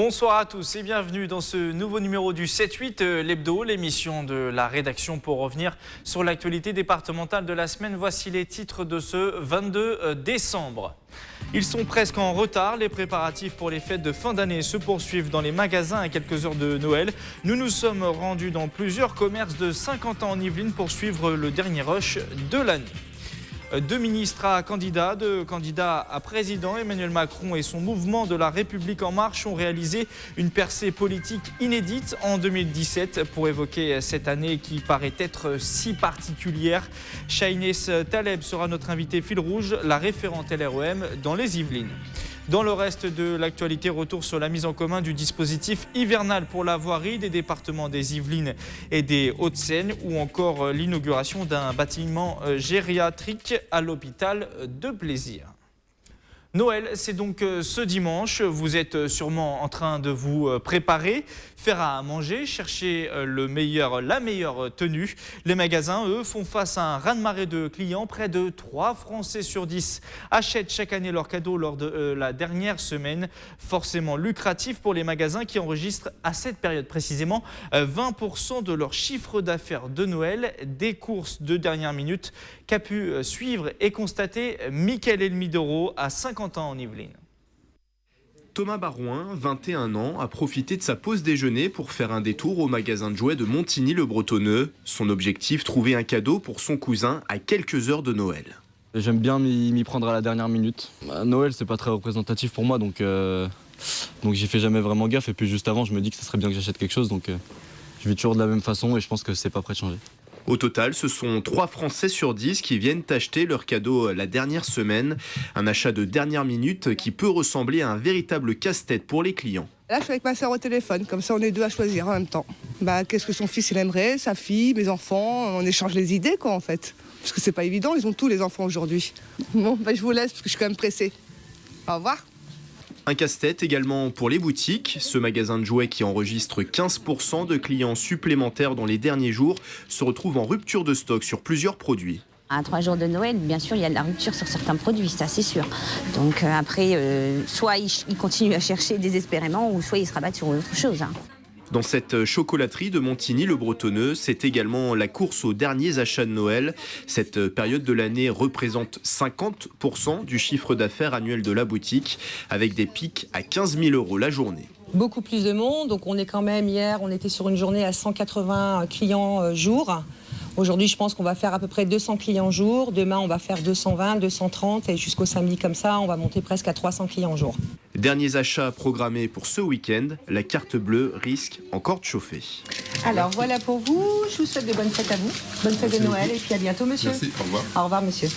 Bonsoir à tous et bienvenue dans ce nouveau numéro du 7-8, l'hebdo, l'émission de la rédaction pour revenir sur l'actualité départementale de la semaine. Voici les titres de ce 22 décembre. Ils sont presque en retard. Les préparatifs pour les fêtes de fin d'année se poursuivent dans les magasins à quelques heures de Noël. Nous nous sommes rendus dans plusieurs commerces de Saint-Quentin en Yvelines pour suivre le dernier rush de l'année. Deux ministres à candidats, deux candidats à président. Emmanuel Macron et son mouvement de la République en marche ont réalisé une percée politique inédite en 2017 pour évoquer cette année qui paraît être si particulière. Shaïnès Taleb sera notre invité fil rouge, la référente LREM dans les Yvelines. Dans le reste de l'actualité, retour sur la mise en commun du dispositif hivernal pour la voirie des départements des Yvelines et des Hauts-de-Seine ou encore l'inauguration d'un bâtiment gériatrique à l'hôpital de Plaisir. Noël, c'est donc ce dimanche. Vous êtes sûrement en train de vous préparer, faire à manger, chercher la meilleure tenue. Les magasins, eux, font face à un raz-de-marée de clients. Près de 3 Français sur 10 achètent chaque année leurs cadeaux lors de la dernière semaine. Forcément lucratif pour les magasins qui enregistrent à cette période précisément 20% de leur chiffre d'affaires de Noël. Des courses de dernière minute qu'a pu suivre et constater Mickaël Elmidoro à Saint-Quentin en Yvelines. Thomas Barouin, 21 ans, a profité de sa pause déjeuner pour faire un détour au magasin de jouets de Montigny-le-Bretonneux. Son objectif, trouver un cadeau pour son cousin à quelques heures de Noël. J'aime bien m'y prendre à la dernière minute. Noël, c'est pas très représentatif pour moi, donc j'y fais jamais vraiment gaffe. Et puis juste avant, je me dis que ça serait bien que j'achète quelque chose, donc je vis toujours de la même façon et je pense que c'est pas prêt de changer. Au total, ce sont 3 Français sur 10 qui viennent acheter leur cadeau la dernière semaine. Un achat de dernière minute qui peut ressembler à un véritable casse-tête pour les clients. Là, je suis avec ma sœur au téléphone, comme ça on est deux à choisir en même temps. Qu'est-ce que son fils il aimerait, sa fille, mes enfants, on échange les idées quoi en fait. Parce que c'est pas évident, ils ont tous les enfants aujourd'hui. Bon, je vous laisse parce que je suis quand même pressée. Au revoir. Un casse-tête également pour les boutiques. Ce magasin de jouets qui enregistre 15% de clients supplémentaires dans les derniers jours se retrouve en rupture de stock sur plusieurs produits. À 3 jours de Noël, bien sûr, il y a de la rupture sur certains produits, ça c'est sûr. Donc après, soit ils continuent à chercher désespérément, ou soit ils se rabattent sur autre chose. Dans cette chocolaterie de Montigny-le-Bretonneux, c'est également la course aux derniers achats de Noël. Cette période de l'année représente 50% du chiffre d'affaires annuel de la boutique, avec des pics à 15 000 € la journée. Beaucoup plus de monde, donc on est quand même, hier, on était sur une journée à 180 clients jour. Aujourd'hui, je pense qu'on va faire à peu près 200 clients jour. Demain, on va faire 220, 230 et jusqu'au samedi comme ça, on va monter presque à 300 clients jour. Derniers achats programmés pour ce week-end, la carte bleue risque encore de chauffer. Alors voilà pour vous, je vous souhaite de bonnes fêtes à vous. Bonne fête de Noël et puis à bientôt monsieur. Merci, au revoir. Au revoir monsieur.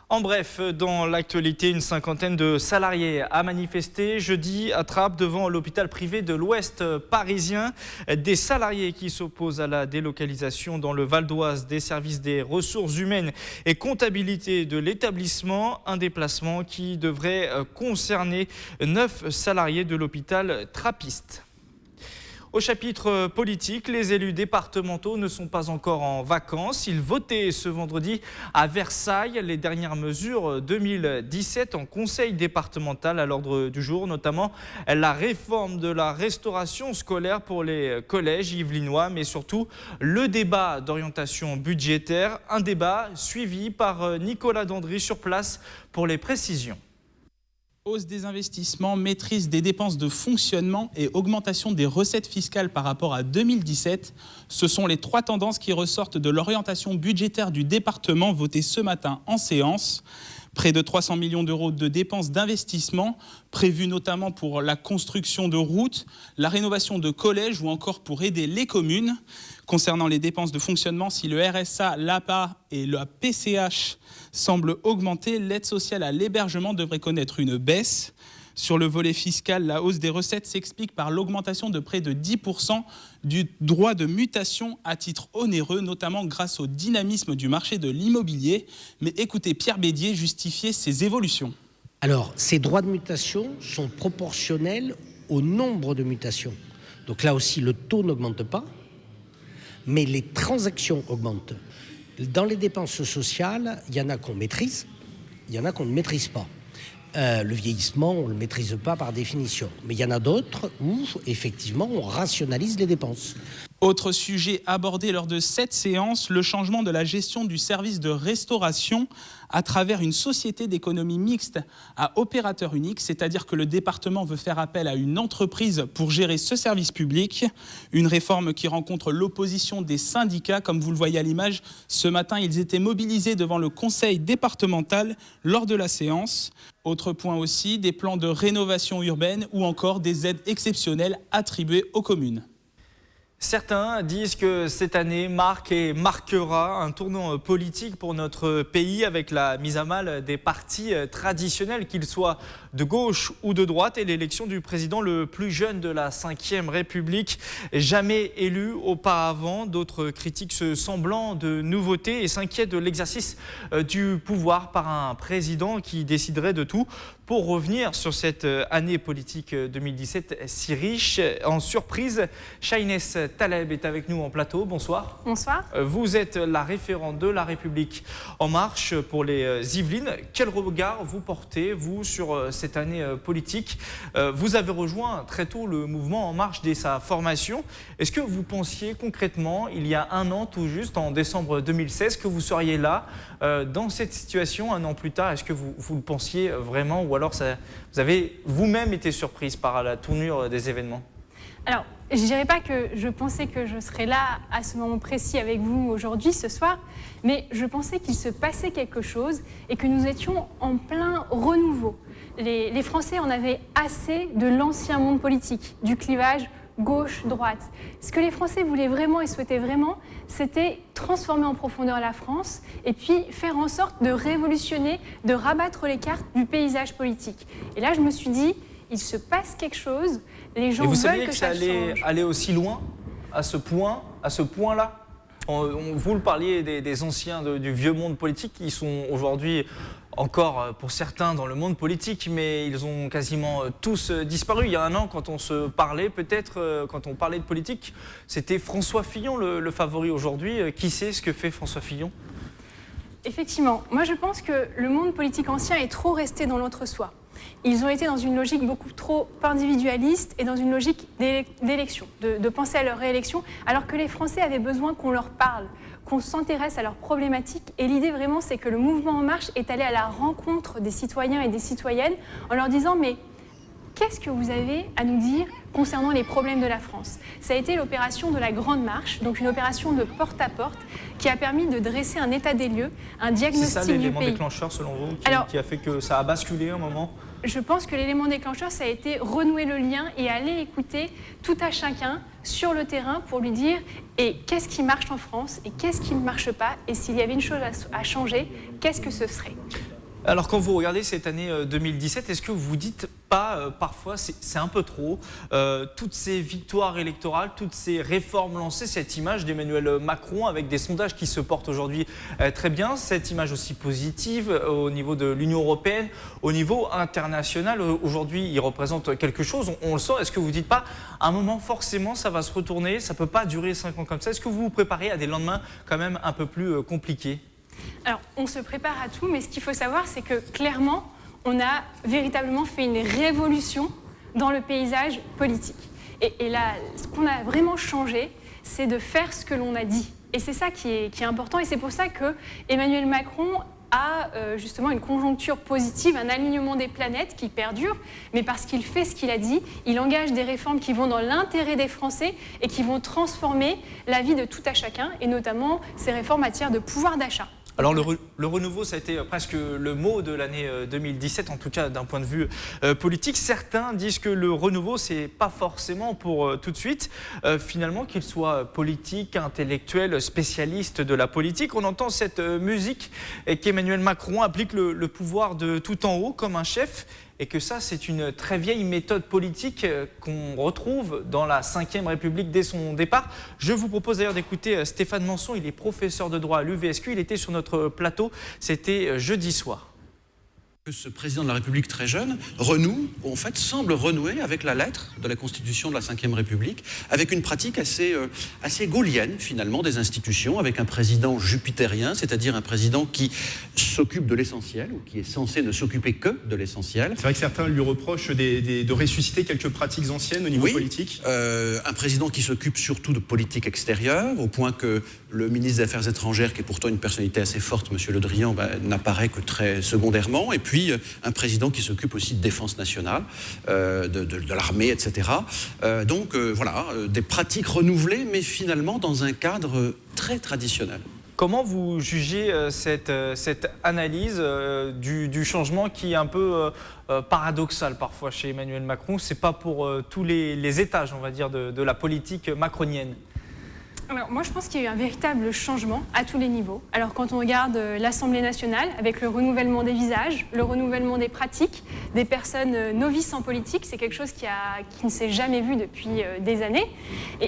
En bref, dans l'actualité, une cinquantaine de salariés a manifesté jeudi à Trappes devant l'hôpital privé de l'Ouest parisien. Des salariés qui s'opposent à la délocalisation dans le Val d'Oise des services des ressources humaines et comptabilité de l'établissement. Un déplacement qui devrait concerner 9 salariés de l'hôpital trappiste. Au chapitre politique, les élus départementaux ne sont pas encore en vacances. Ils votaient ce vendredi à Versailles les dernières mesures 2017 en conseil départemental à l'ordre du jour, notamment la réforme de la restauration scolaire pour les collèges yvelinois, mais surtout le débat d'orientation budgétaire, un débat suivi par Nicolas Dandry sur place pour les précisions. Hausse des investissements, maîtrise des dépenses de fonctionnement et augmentation des recettes fiscales par rapport à 2017. Ce sont les 3 tendances qui ressortent de l'orientation budgétaire du département votée ce matin en séance. Près de 300 millions d'euros de dépenses d'investissement, prévues notamment pour la construction de routes, la rénovation de collèges ou encore pour aider les communes. Concernant les dépenses de fonctionnement, si le RSA, l'APA et la PCH semblent augmenter, l'aide sociale à l'hébergement devrait connaître une baisse. Sur le volet fiscal, la hausse des recettes s'explique par l'augmentation de près de 10% du droit de mutation à titre onéreux, notamment grâce au dynamisme du marché de l'immobilier. Mais écoutez Pierre Bédier justifier ces évolutions. Alors, ces droits de mutation sont proportionnels au nombre de mutations. Donc là aussi, le taux n'augmente pas, mais les transactions augmentent. Dans les dépenses sociales, il y en a qu'on maîtrise, il y en a qu'on ne maîtrise pas. Le vieillissement, on ne le maîtrise pas par définition. Mais il y en a d'autres où, effectivement, on rationalise les dépenses. Autre sujet abordé lors de cette séance, le changement de la gestion du service de restauration à travers une société d'économie mixte à opérateur unique, c'est-à-dire que le département veut faire appel à une entreprise pour gérer ce service public. Une réforme qui rencontre l'opposition des syndicats. Comme vous le voyez à l'image, ce matin, ils étaient mobilisés devant le conseil départemental lors de la séance. Autre point aussi, des plans de rénovation urbaine ou encore des aides exceptionnelles attribuées aux communes. Certains disent que cette année marque et marquera un tournant politique pour notre pays avec la mise à mal des partis traditionnels, qu'ils soient de gauche ou de droite, et l'élection du président le plus jeune de la Ve République, jamais élu auparavant. D'autres critiquent ce semblant de nouveauté et s'inquiètent de l'exercice du pouvoir par un président qui déciderait de tout. Pour revenir sur cette année politique 2017 si riche, en surprise, Chahinès Taleb est avec nous en plateau. Bonsoir. Bonsoir. Vous êtes la référente de La République En Marche pour les Yvelines. Quel regard vous portez, vous, sur cette année politique? Vous avez rejoint très tôt le mouvement En Marche dès sa formation. Est-ce que vous pensiez concrètement, il y a un an tout juste, en décembre 2016, que vous seriez là, dans cette situation un an plus tard? Est-ce que vous le pensiez vraiment, ou alors vous avez vous-même été surprise par la tournure des événements? Alors, je ne dirais pas que je pensais que je serais là à ce moment précis avec vous aujourd'hui, ce soir, mais je pensais qu'il se passait quelque chose et que nous étions en plein renouveau. Les Français en avaient assez de l'ancien monde politique, du clivage gauche-droite. Ce que les Français voulaient vraiment et souhaitaient vraiment, c'était transformer en profondeur la France et puis faire en sorte de révolutionner, de rabattre les cartes du paysage politique. Et là, je me suis dit, il se passe quelque chose, les gens veulent que ça allait change. aller aussi loin, à ce point-là? Vous le parliez des anciens du vieux monde politique qui sont aujourd'hui encore pour certains dans le monde politique, mais ils ont quasiment tous disparu. Il y a un an, quand on se parlait, peut-être, quand on parlait de politique, c'était François Fillon le favori. Aujourd'hui, qui sait ce que fait François Fillon? Effectivement, moi je pense que le monde politique ancien est trop resté dans l'entre-soi. Ils ont été dans une logique beaucoup trop individualiste et dans une logique d'élection, de penser à leur réélection, alors que les Français avaient besoin qu'on leur parle, qu'on s'intéresse à leurs problématiques. Et l'idée vraiment, c'est que le mouvement En Marche est allé à la rencontre des citoyens et des citoyennes en leur disant « mais qu'est-ce que vous avez à nous dire concernant les problèmes de la France ?» Ça a été l'opération de la Grande Marche, donc une opération de porte-à-porte qui a permis de dresser un état des lieux, un diagnostic du pays. C'est ça l'élément déclencheur selon vous qui a fait que ça a basculé un moment? Je pense que l'élément déclencheur, ça a été renouer le lien et aller écouter tout à chacun sur le terrain pour lui dire et qu'est-ce qui marche en France et qu'est-ce qui ne marche pas, et s'il y avait une chose à changer, qu'est-ce que ce serait? Alors quand vous regardez cette année 2017, est-ce que vous vous dites pas parfois c'est un peu trop, toutes ces victoires électorales, toutes ces réformes lancées, cette image d'Emmanuel Macron avec des sondages qui se portent aujourd'hui très bien, cette image aussi positive au niveau de l'Union européenne, au niveau international, aujourd'hui il représente quelque chose, on le sent. Est-ce que vous ne dites pas à un moment forcément ça va se retourner, ça ne peut pas durer 5 ans comme ça? Est-ce que vous vous préparez à des lendemains quand même un peu plus compliqués? Alors, on se prépare à tout, mais ce qu'il faut savoir, c'est que clairement, on a véritablement fait une révolution dans le paysage politique. Et là, ce qu'on a vraiment changé, c'est de faire ce que l'on a dit. Et c'est ça qui est important, et c'est pour ça que Emmanuel Macron a justement une conjoncture positive, un alignement des planètes qui perdure, mais parce qu'il fait ce qu'il a dit, il engage des réformes qui vont dans l'intérêt des Français et qui vont transformer la vie de tout à chacun, et notamment ces réformes en matière de pouvoir d'achat. Alors le renouveau, ça a été presque le mot de l'année 2017, en tout cas d'un point de vue politique. Certains disent que le renouveau, c'est pas forcément pour tout de suite. Finalement, qu'il soit politique, intellectuel, spécialiste de la politique, on entend cette musique et qu'Emmanuel Macron applique le pouvoir de tout en haut comme un chef. Et que ça, c'est une très vieille méthode politique qu'on retrouve dans la Ve République dès son départ. Je vous propose d'ailleurs d'écouter Stéphane Manson, il est professeur de droit à l'UVSQ, il était sur notre plateau, c'était jeudi soir. Ce président de la République très jeune renoue, en fait, semble renouer avec la lettre de la Constitution de la Ve République, avec une pratique assez gaulienne, finalement, des institutions, avec un président jupitérien, c'est-à-dire un président qui s'occupe de l'essentiel, ou qui est censé ne s'occuper que de l'essentiel. C'est vrai que certains lui reprochent de ressusciter quelques pratiques anciennes au niveau politique. Un président qui s'occupe surtout de politique extérieure, au point que le ministre des Affaires étrangères, qui est pourtant une personnalité assez forte, M. Le Drian, n'apparaît que très secondairement, et puis un président qui s'occupe aussi de défense nationale, de l'armée, etc. Voilà, des pratiques renouvelées, mais finalement dans un cadre très traditionnel. Comment vous jugez cette analyse du changement qui est un peu paradoxal parfois chez Emmanuel Macron? C'est pas pour tous les étages, on va dire, de la politique macronienne. Alors, moi, je pense qu'il y a eu un véritable changement à tous les niveaux. Alors, quand on regarde l'Assemblée nationale, avec le renouvellement des visages, le renouvellement des pratiques, des personnes novices en politique, c'est quelque chose qui ne s'est jamais vu depuis des années.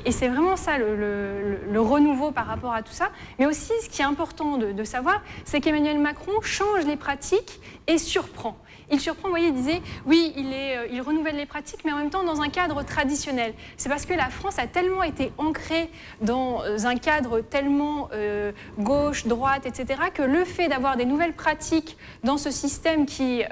Et c'est vraiment ça, le renouveau par rapport à tout ça. Mais aussi, ce qui est important de savoir, c'est qu'Emmanuel Macron change les pratiques et surprend. Il surprend, vous voyez, il disait, oui, il renouvelle les pratiques, mais en même temps dans un cadre traditionnel. C'est parce que la France a tellement été ancrée dans un cadre tellement gauche, droite, etc., que le fait d'avoir des nouvelles pratiques dans ce système qui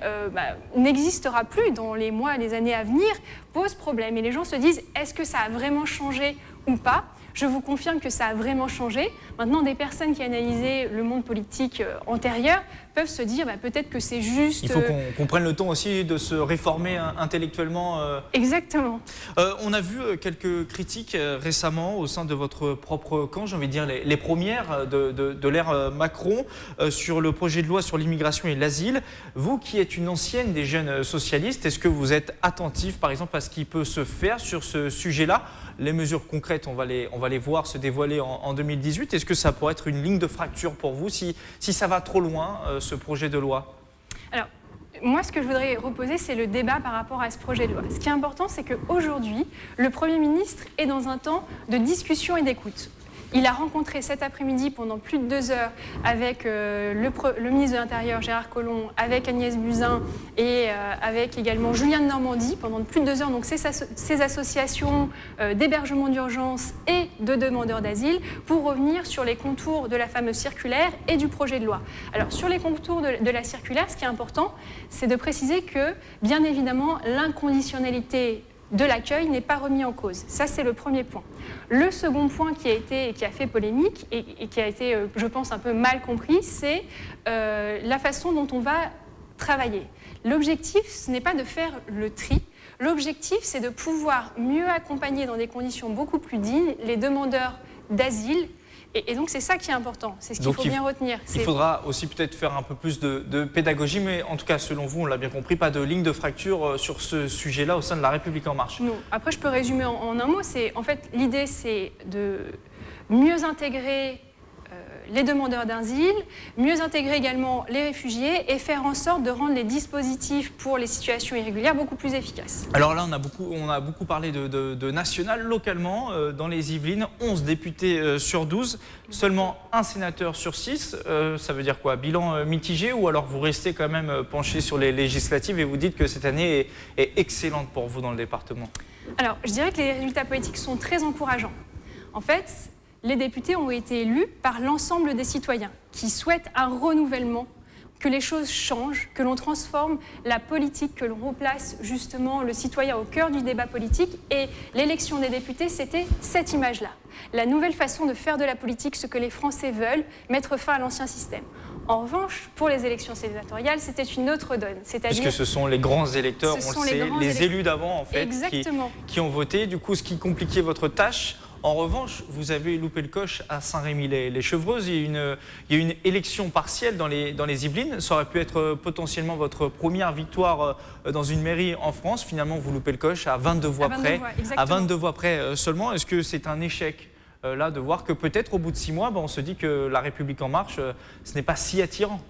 n'existera plus dans les mois, les années à venir, pose problème. Et les gens se disent, est-ce que ça a vraiment changé ou pas ? Je vous confirme que ça a vraiment changé. Maintenant, des personnes qui analysaient le monde politique antérieur peuvent se dire peut-être que c'est juste... Il faut qu'on prenne le temps aussi de se réformer intellectuellement. Exactement. On a vu quelques critiques récemment au sein de votre propre camp, j'ai envie de dire les premières de l'ère Macron, sur le projet de loi sur l'immigration et l'asile. Vous qui êtes une ancienne des jeunes socialistes, est-ce que vous êtes attentif par exemple à ce qui peut se faire sur ce sujet-là? Les mesures concrètes, on va les voir se dévoiler en 2018. Est-ce que ça pourrait être une ligne de fracture pour vous si ça va trop loin, ce projet de loi? Alors, moi, ce que je voudrais reposer, c'est le débat par rapport à ce projet de loi. Ce qui est important, c'est qu'aujourd'hui, le Premier ministre est dans un temps de discussion et d'écoute. Il a rencontré cet après-midi pendant plus de 2 heures avec le ministre de l'Intérieur, Gérard Collomb, avec Agnès Buzyn et avec également Julien de Normandie pendant plus de 2 heures. Donc ces associations d'hébergement d'urgence et de demandeurs d'asile pour revenir sur les contours de la fameuse circulaire et du projet de loi. Alors sur les contours de la circulaire, ce qui est important, c'est de préciser que, bien évidemment, l'inconditionnalité de l'accueil n'est pas remis en cause. Ça, c'est le premier point. Le second point qui a fait polémique et qui a été, je pense, un peu mal compris, c'est la façon dont on va travailler. L'objectif, ce n'est pas de faire le tri. L'objectif, c'est de pouvoir mieux accompagner dans des conditions beaucoup plus dignes les demandeurs d'asile. Et donc, c'est ça qui est important, c'est ce qu'il faut bien retenir. Il faudra aussi peut-être faire un peu plus de pédagogie, mais en tout cas, selon vous, on l'a bien compris, pas de ligne de fracture sur ce sujet-là au sein de La République En Marche. Non. Après, je peux résumer en un mot. En fait, l'idée, c'est de mieux intégrer les demandeurs d'asile, mieux intégrer également les réfugiés et faire en sorte de rendre les dispositifs pour les situations irrégulières beaucoup plus efficaces. Alors là, on a beaucoup parlé de national. Localement, dans les Yvelines, 11 députés sur 12, seulement un sénateur sur 6. Ça veut dire quoi? Bilan mitigé, ou alors vous restez quand même penché sur les législatives et vous dites que cette année est excellente pour vous dans le département? Alors, je dirais que les résultats politiques sont très encourageants. En fait, les députés ont été élus par l'ensemble des citoyens qui souhaitent un renouvellement, que les choses changent, que l'on transforme la politique, que l'on replace justement le citoyen au cœur du débat politique. Et l'élection des députés, c'était cette image-là. La nouvelle façon de faire de la politique, ce que les Français veulent, mettre fin à l'ancien système. En revanche, pour les élections sénatoriales, c'était une autre donne. Parce que ce sont les grands électeurs, on le sait, les élus d'avant en fait, qui ont voté. Du coup, ce qui compliquait votre tâche. En revanche, vous avez loupé le coche à Saint-Rémy-les-Chevreuses. Il y a une élection partielle dans les Yvelines. Ça aurait pu être potentiellement votre première victoire dans une mairie en France. Finalement, vous loupez le coche à 22 voix près. À 22 voix près seulement. Est-ce que c'est un échec là de voir que peut-être au bout de 6 mois, on se dit que La République En Marche, ce n'est pas si attirant?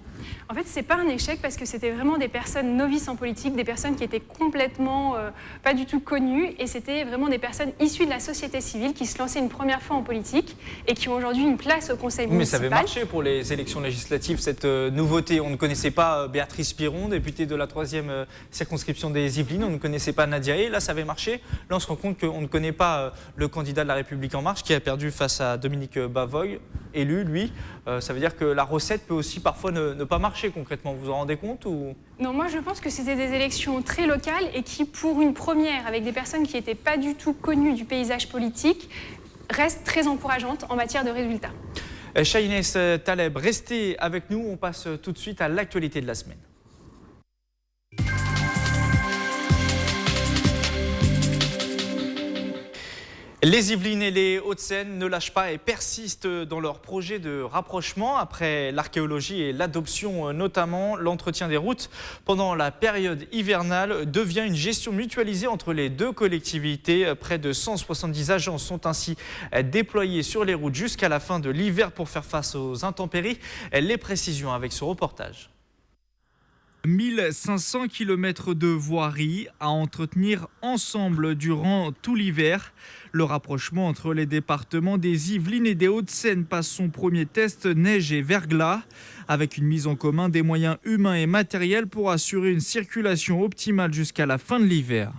En fait, c'est pas un échec parce que c'était vraiment des personnes novices en politique, des personnes qui étaient complètement pas du tout connues, et c'était vraiment des personnes issues de la société civile qui se lançaient une première fois en politique et qui ont aujourd'hui une place au conseil municipal. Mais ça avait marché pour les élections législatives, cette nouveauté. On ne connaissait pas Béatrice Piron, députée de la 3e circonscription des Yvelines, on ne connaissait pas Nadia Hay. Là, ça avait marché. Là, on se rend compte qu'on ne connaît pas le candidat de La République En Marche qui a perdu face à Dominique Bavoy, élu, lui. Ça veut dire que la recette peut aussi parfois ne pas marcher concrètement. Vous vous en rendez compte ou... Non, moi je pense que c'était des élections très locales et qui, pour une première, avec des personnes qui n'étaient pas du tout connues du paysage politique, restent très encourageantes en matière de résultats. Shahiness Taleb, restez avec nous. On passe tout de suite à l'actualité de la semaine. Les Yvelines et les Hauts-de-Seine ne lâchent pas et persistent dans leur projet de rapprochement. Après l'archéologie et l'adoption notamment, l'entretien des routes pendant la période hivernale devient une gestion mutualisée entre les deux collectivités. Près de 170 agents sont ainsi déployés sur les routes jusqu'à la fin de l'hiver pour faire face aux intempéries. Les précisions avec ce reportage. 1500 km de voirie à entretenir ensemble durant tout l'hiver. Le rapprochement entre les départements des Yvelines et des Hauts-de-Seine passe son premier test neige et verglas, avec une mise en commun des moyens humains et matériels pour assurer une circulation optimale jusqu'à la fin de l'hiver.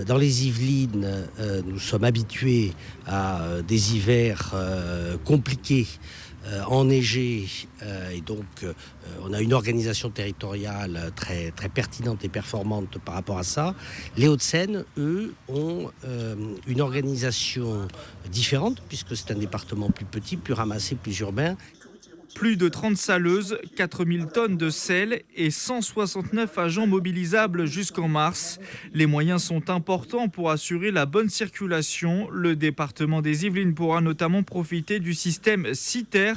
Dans les Yvelines, nous sommes habitués à des hivers compliqués, enneigés, et donc on a une organisation territoriale très, très pertinente et performante par rapport à ça. Les Hauts-de-Seine, eux, ont une organisation différente, puisque c'est un département plus petit, plus ramassé, plus urbain. Plus de 30 saleuses, 4000 tonnes de sel et 169 agents mobilisables jusqu'en mars. Les moyens sont importants pour assurer la bonne circulation. Le département des Yvelines pourra notamment profiter du système CITER,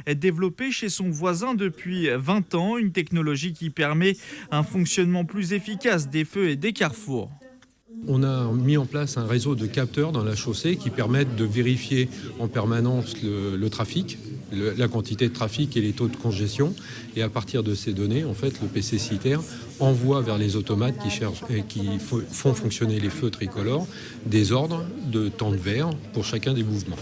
développé chez son voisin depuis 20 ans, une technologie qui permet un fonctionnement plus efficace des feux et des carrefours. On a mis en place un réseau de capteurs dans la chaussée qui permettent de vérifier en permanence le trafic, la quantité de trafic et les taux de congestion. Et à partir de ces données, en fait, le PC CITER envoie vers les automates qui font fonctionner les feux tricolores des ordres de temps de verre pour chacun des mouvements.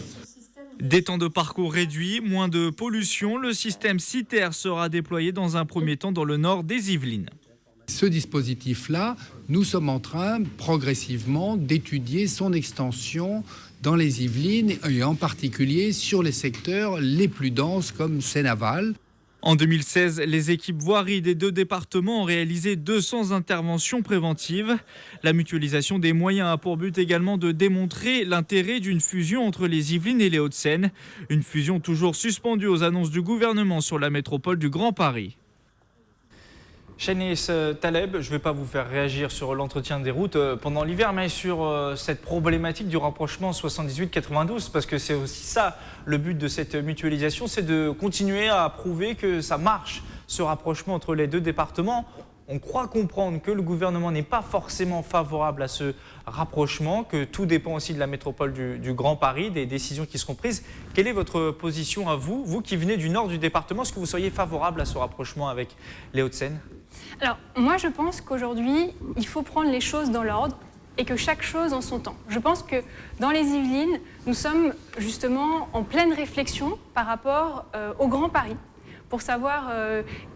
Des temps de parcours réduits, moins de pollution, le système CITER sera déployé dans un premier temps dans le nord des Yvelines. Ce dispositif-là, nous sommes en train progressivement d'étudier son extension dans les Yvelines et en particulier sur les secteurs les plus denses comme Seine-Aval. En 2016, les équipes voirie des deux départements ont réalisé 200 interventions préventives. La mutualisation des moyens a pour but également de démontrer l'intérêt d'une fusion entre les Yvelines et les Hauts-de-Seine. Une fusion toujours suspendue aux annonces du gouvernement sur la métropole du Grand Paris. Shahiness Taleb, je ne vais pas vous faire réagir sur l'entretien des routes pendant l'hiver, mais sur cette problématique du rapprochement 78-92, parce que c'est aussi ça le but de cette mutualisation, c'est de continuer à prouver que ça marche, ce rapprochement entre les deux départements. On croit comprendre que le gouvernement n'est pas forcément favorable à ce rapprochement, que tout dépend aussi de la métropole du Grand Paris, des décisions qui seront prises. Quelle est votre position à vous, vous qui venez du nord du département? Est-ce que vous seriez favorable à ce rapprochement avec les Hauts-de-Seine? Alors, moi je pense qu'aujourd'hui, il faut prendre les choses dans l'ordre et que chaque chose en son temps. Je pense que dans les Yvelines, nous sommes justement en pleine réflexion par rapport au Grand Paris, pour savoir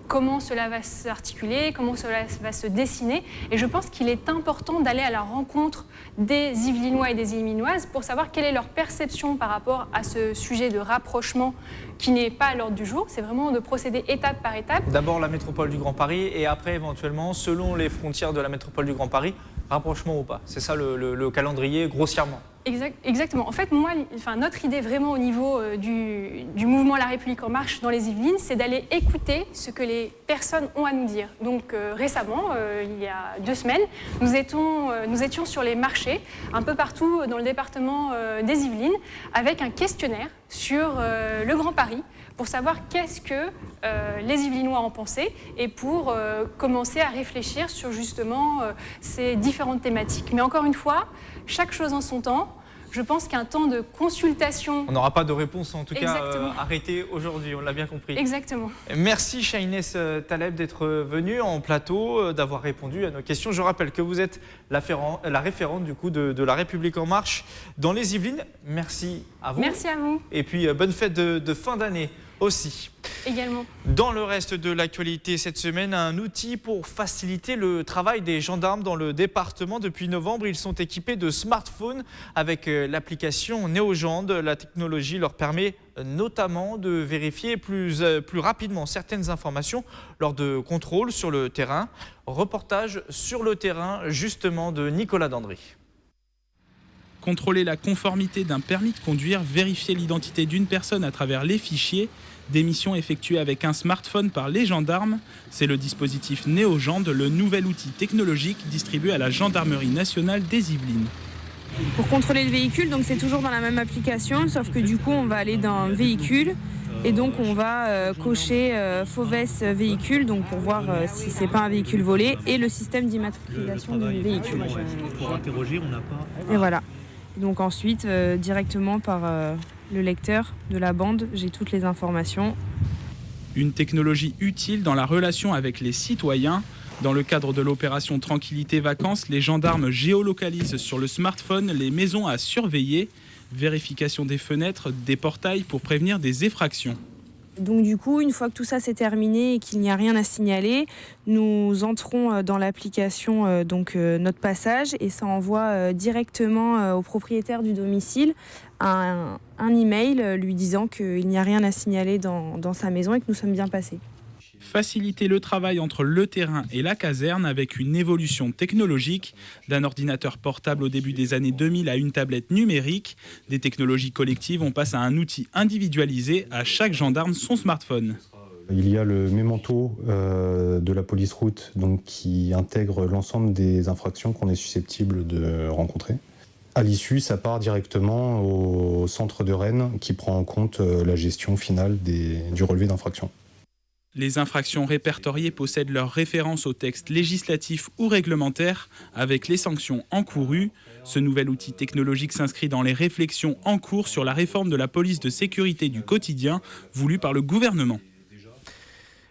comment cela va s'articuler, comment cela va se dessiner. Et je pense qu'il est important d'aller à la rencontre des Yvelinois et des Yvelinoises pour savoir quelle est leur perception par rapport à ce sujet de rapprochement qui n'est pas à l'ordre du jour. C'est vraiment de procéder étape par étape. D'abord la métropole du Grand Paris et après éventuellement, selon les frontières de la métropole du Grand Paris, rapprochement ou pas. C'est ça le calendrier grossièrement. Exactement. En fait, notre idée vraiment au niveau du mouvement La République En Marche dans les Yvelines, c'est d'aller écouter ce que les personnes ont à nous dire. Donc récemment, il y a 2 semaines, nous étions sur les marchés, un peu partout dans le département des Yvelines, avec un questionnaire sur le Grand Paris, pour savoir qu'est-ce que les Yvelinois en pensaient et pour commencer à réfléchir sur justement ces différentes thématiques. Mais encore une fois, chaque chose en son temps. Je pense qu'un temps de consultation... On n'aura pas de réponse en tout cas arrêtée aujourd'hui, on l'a bien compris. Exactement. Merci Shahnez Taleb d'être venue en plateau, d'avoir répondu à nos questions. Je rappelle que vous êtes la référente du coup de La République En Marche dans les Yvelines. Merci à vous. Merci à vous. Et puis bonne fête de fin d'année aussi. Également. Dans le reste de l'actualité cette semaine, un outil pour faciliter le travail des gendarmes dans le département. Depuis novembre, ils sont équipés de smartphones avec l'application NeoGend. La technologie leur permet notamment de vérifier plus rapidement certaines informations lors de contrôles sur le terrain. Reportage sur le terrain justement de Nicolas Dandry. Contrôler la conformité d'un permis de conduire, vérifier l'identité d'une personne à travers les fichiers, des missions effectuées avec un smartphone par les gendarmes. C'est le dispositif NeoGend, le nouvel outil technologique distribué à la Gendarmerie nationale des Yvelines. Pour contrôler le véhicule, donc c'est toujours dans la même application, sauf que du coup on va aller dans véhicule et donc on va cocher Fauves véhicule, donc pour voir si c'est pas un véhicule volé, et le système d'immatriculation du véhicule. Pour interroger, on n'a pas... Et voilà. Donc ensuite, directement par le lecteur de la bande, j'ai toutes les informations. Une technologie utile dans la relation avec les citoyens. Dans le cadre de l'opération Tranquillité Vacances, les gendarmes géolocalisent sur le smartphone les maisons à surveiller. Vérification des fenêtres, des portails pour prévenir des effractions. Donc du coup, une fois que tout ça c'est terminé et qu'il n'y a rien à signaler, nous entrons dans l'application notre passage, et ça envoie directement au propriétaire du domicile un email lui disant qu'il n'y a rien à signaler dans sa maison et que nous sommes bien passés. Faciliter le travail entre le terrain et la caserne avec une évolution technologique, d'un ordinateur portable au début des années 2000 à une tablette numérique. Des technologies collectives, on passe à un outil individualisé, à chaque gendarme son smartphone. Il y a le mémento de la police route, donc, qui intègre l'ensemble des infractions qu'on est susceptible de rencontrer. À l'issue, ça part directement au centre de Rennes qui prend en compte la gestion finale du relevé d'infractions. Les infractions répertoriées possèdent leur référence au texte législatif ou réglementaire avec les sanctions encourues. Ce nouvel outil technologique s'inscrit dans les réflexions en cours sur la réforme de la police de sécurité du quotidien voulue par le gouvernement.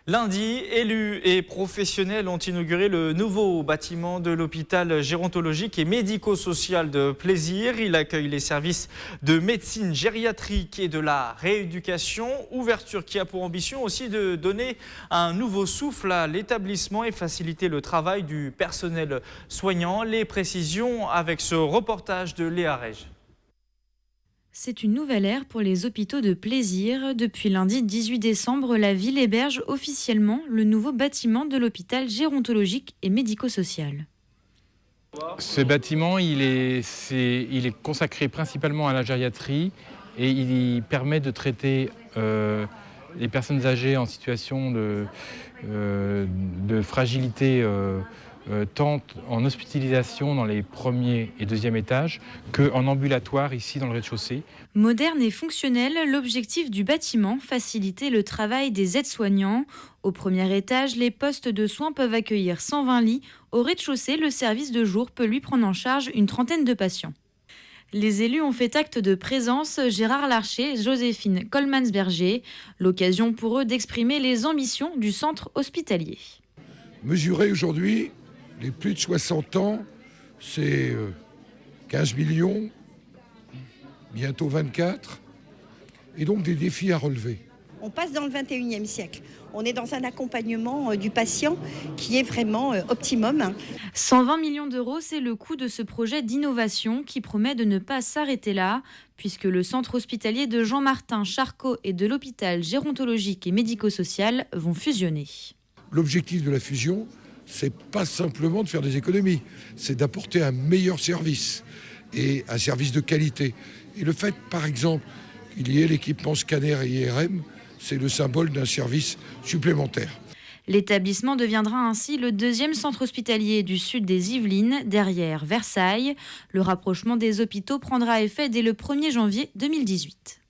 Lundi, élus et professionnels ont inauguré le nouveau bâtiment de l'hôpital gérontologique et médico-social de Plaisir. Il accueille les services de médecine gériatrique et de la rééducation. Ouverture qui a pour ambition aussi de donner un nouveau souffle à l'établissement et faciliter le travail du personnel soignant. Les précisions avec ce reportage de Léa Rege. C'est une nouvelle ère pour les hôpitaux de Plaisir. Depuis lundi 18 décembre, la ville héberge officiellement le nouveau bâtiment de l'hôpital gérontologique et médico-social. Ce bâtiment, il est consacré principalement à la gériatrie et il permet de traiter les personnes âgées en situation de fragilité tant en hospitalisation dans les premiers et deuxièmes étages qu'en ambulatoire ici dans le rez-de-chaussée. Moderne et fonctionnel, l'objectif du bâtiment, faciliter le travail des aides-soignants. Au premier étage, les postes de soins peuvent accueillir 120 lits. Au rez-de-chaussée, le service de jour peut lui prendre en charge une trentaine de patients. Les élus ont fait acte de présence, Gérard Larcher, Joséphine Colmansberger, l'occasion pour eux d'exprimer les ambitions du centre hospitalier. Mesurer aujourd'hui les plus de 60 ans, c'est 15 millions, bientôt 24, et donc des défis à relever. On passe dans le 21e siècle. On est dans un accompagnement du patient qui est vraiment optimum. 120 millions d'euros, c'est le coût de ce projet d'innovation qui promet de ne pas s'arrêter là, puisque le centre hospitalier de Jean-Martin Charcot et de l'hôpital gérontologique et médico-social vont fusionner. L'objectif de la fusion, c'est pas simplement de faire des économies, c'est d'apporter un meilleur service et un service de qualité. Et le fait, par exemple, qu'il y ait l'équipement scanner et IRM, c'est le symbole d'un service supplémentaire. L'établissement deviendra ainsi le deuxième centre hospitalier du sud des Yvelines, derrière Versailles. Le rapprochement des hôpitaux prendra effet dès le 1er janvier 2018.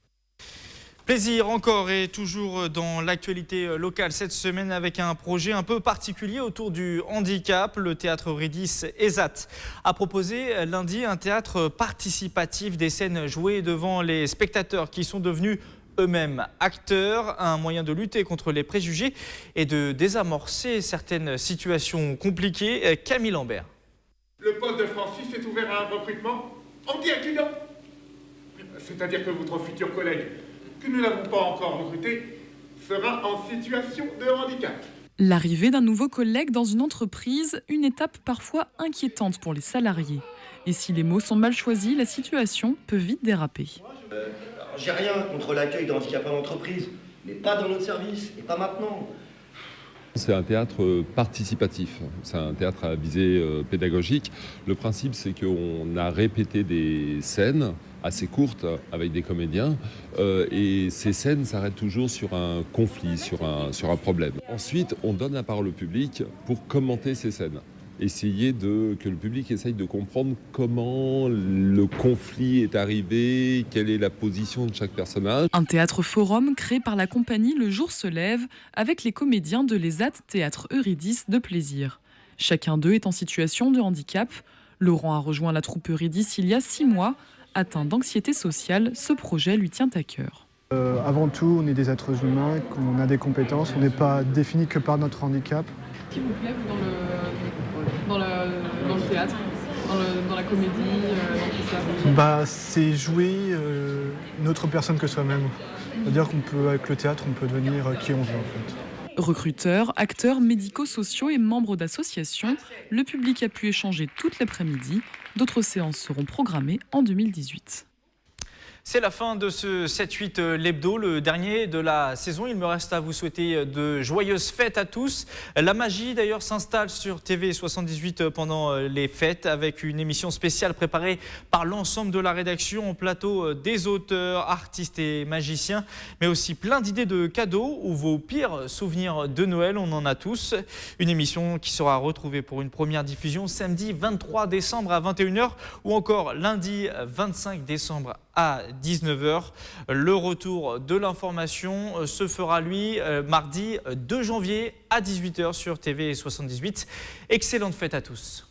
Plaisir encore et toujours dans l'actualité locale cette semaine avec un projet un peu particulier autour du handicap. Le théâtre Eurydice ESAT a proposé lundi un théâtre participatif, des scènes jouées devant les spectateurs qui sont devenus eux-mêmes acteurs, un moyen de lutter contre les préjugés et de désamorcer certaines situations compliquées. Camille Lambert. Le poste de Francis est ouvert à un recrutement anti-incluant. C'est-à-dire que votre futur collègue, que nous n'avons pas encore recruté, sera en situation de handicap. L'arrivée d'un nouveau collègue dans une entreprise, une étape parfois inquiétante pour les salariés. Et si les mots sont mal choisis, la situation peut vite déraper. J'ai rien contre l'accueil d'handicapés en entreprise, mais pas dans notre service, et pas maintenant. C'est un théâtre participatif, c'est un théâtre à visée pédagogique. Le principe, c'est qu'on a répété des scènes assez courtes avec des comédiens et ces scènes s'arrêtent toujours sur un conflit, sur un problème. Ensuite, on donne la parole au public pour commenter ces scènes. Essayer que le public essaye de comprendre comment le conflit est arrivé, quelle est la position de chaque personnage. Un théâtre forum créé par la compagnie Le Jour se lève avec les comédiens de l'ESAT Théâtre Eurydice de Plaisir. Chacun d'eux est en situation de handicap. Laurent a rejoint la troupe Eurydice il y a 6 mois. Atteint d'anxiété sociale, ce projet lui tient à cœur. Avant tout, on est des êtres humains, on a des compétences, on n'est pas défini que par notre handicap. Qui vous plaît dans le théâtre, dans la comédie, dans tout ça? C'est jouer une autre personne que soi-même. C'est-à-dire qu'avec le théâtre, on peut devenir qui on veut en fait. Recruteurs, acteurs médico-sociaux et membres d'associations, le public a pu échanger toute l'après-midi. D'autres séances seront programmées en 2018. C'est la fin de ce 7-8 l'hebdo, le dernier de la saison. Il me reste à vous souhaiter de joyeuses fêtes à tous. La magie d'ailleurs s'installe sur TV78 pendant les fêtes avec une émission spéciale préparée par l'ensemble de la rédaction en plateau des auteurs, artistes et magiciens, mais aussi plein d'idées de cadeaux ou vos pires souvenirs de Noël, on en a tous. Une émission qui sera retrouvée pour une première diffusion samedi 23 décembre à 21h ou encore lundi 25 décembre à 19h. Le retour de l'information se fera, lui, mardi 2 janvier à 18h sur TV78. Excellente fête à tous.